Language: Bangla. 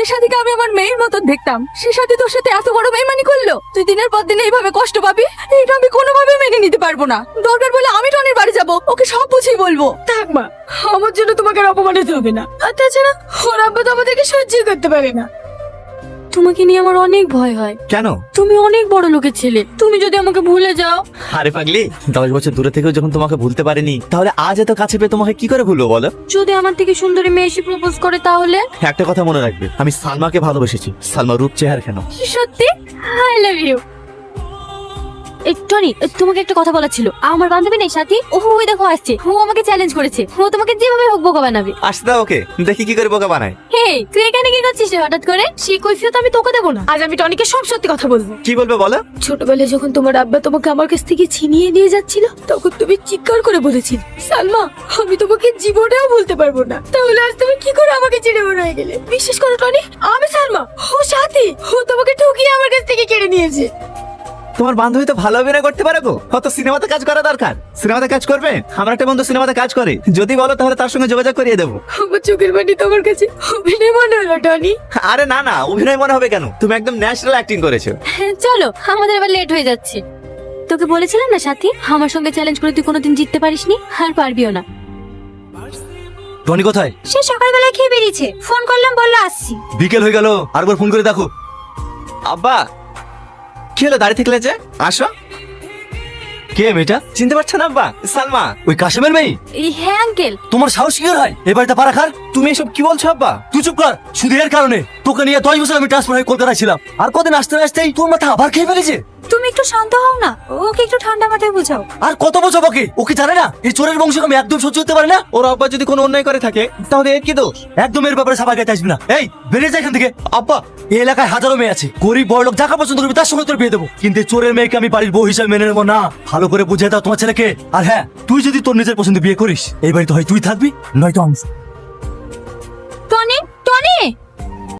যে সাথীকে আমি আমার মেয়ের মতো দেখতাম, সে সাথী তোর সাথে এত বড় বেইমানি করলো। তুই দিনের পর দিন এইভাবে কষ্ট পাবি, এটা আমি কোনোভাবে মেনে নিতে পারবো না। দরকার বলে আমি টনির বাড়ি যাব, ওকে সব বুঝিয়ে বলবো। থাক মা, আমার জন্য তোমাকে আর অপমানিত হবে না। আর তাছাড়া ওর আব্বা তো আমাদেরকে সহ্যই করতে পারে না। তোমাকে নিয়ে আমার অনেক ভয় হয়। কেন? তুমি অনেক বড় লোকের ছেলে, তুমি যদি আমাকে ভুলে যাও। আরে পাগলি, 10 বছর দূরে থেকেও যখন তোমাকে ভুলতে পারিনি, তাহলে আজ এত কাছে পেয়ে তোমাকে কি করে ভুলবো বলো? যদি আমার থেকে সুন্দরী মেয়ে এসে প্রপোজ করে তাহলে? একটা কথা মনে রাখবে, আমি সালমাকে ভালোবেসেছি। সালমা রূপ চেহারা কেন। সত্যি? I love you. টনি, তোমাকে একটা কথা বলার ছিল। আমার বান্ধবী নেই সাথী, ওই দেখো আসছে। ও আমাকে চ্যালেঞ্জ করেছে, ও তোমাকে যেভাবে হোক বোকা বানাবে। আসতে দাও ওকে, দেখি কি করে বোকা বানায়। হে, তুই এখানে কি করছিস রে হঠাৎ করে? সেই কৈফিয়ত আমি তোকে দেবো না। আজ আমি টনিকে সব সত্যি কথা বলবো। কি বলবে বলো? ছোটবেলায় যখন তোমার আব্বা তোমাকে আমার কাছ থেকে ছিনিয়ে নিয়ে যাচ্ছিল, তখন তুমি চিৎকার করে বলেছিল, সালমা আমি তোমাকে জীবনেও ভুলতে পারবো না। তাহলে আজ তুমি কি করে আমাকে ছেড়ে বড় হয়ে গেলে? বিশ্বাস করো টনি, আমি সালমা, ও সাথী, ও তোমাকে ঠকিয়ে আমার কাছ থেকে কেড়ে নিয়েছে। তোমার বান্ধবী তো ভালো অভিনয় করতে পারে গো। হয়তো সিনেমাতে কাজ করা দরকার। সিনেমাতে কাজ করবে? আমার একটা বন্ধু সিনেমাতে কাজ করে, যদি বলো তাহলে তার সঙ্গে যোগাযোগ করিয়ে দেবো। আমার চোখের পানি তোমার কাছে অভিনয় মনে হলো টনি। আরে না না, অভিনয় মনে হবে কেন? তুমি একদম ন্যাচারাল অ্যাক্টিং করেছো। চলো, আমাদের এবার লেট হয়ে যাচ্ছে। তোকে বলেছিলাম না সাথী, আমার সঙ্গে চ্যালেঞ্জ করে তুই কোনোদিন জিততে পারিসনি, আর পারবিও না। টনি কোথায়? সে সকালবেলায় খেয়ে বেরিয়েছে, ফোন করলাম বললো আসছি। বিকেল হয়ে গেল, আরেকবার ফোন করে দেখো। আব্বা, কি হলো দাঁড়িয়ে থাকলে যে? আসো। কে মেয়েটা? চিনতে পারছো না আব্বা? সালমা, ওই কাশেমের মেয়ে। হ্যাঁ আঙ্কেল। তোমার সাহস কি করে হয় এ বাড়িতে পারা খার? তুমি এসব কি বলছো আব্বা? তুই চুপ কর। শুধু এর কারণে তোকে নিয়ে 10 বছর আমি ট্রান্সফার হয়ে কলকাতায় ছিলাম, আর কদিন আসতে আসতেই তোর মাথা আবার খেয়ে ফেলেছে। তুমি একটু শান্ত হও না, ওকে একটু ঠান্ডা মাথায় বোঝাও। আর কত বছর বাকি? ওকে জানে না এই চোরের বংশকে আমি একদম সহ্য করতে পারি না। ওর আব্বা যদি কোনো অন্যায় করে থাকে তাহলে এর কি দোষ? একদম এর ব্যাপারে সবাই গাইতে আসবি না। এই বেরিয়ে যা এখান থেকে। আব্বা, এই এলাকায় হাজারো মেয়ে আছে, গরিব বড় লোক যাকে পছন্দ করবি তার সঙ্গে তোর বিয়ে দেবো, কিন্তু এই চোরের মেয়েকে আমি বাড়ির বউ হিসেবে মেনে নেবো না। ভালো করে বুঝিয়ে দাও তোমার ছেলেকে। আর হ্যাঁ, তুই যদি তোর নিজের পছন্দ বিয়ে করিস, এই বাড়িতে হয় তুই থাকবি, নয়তো আমি।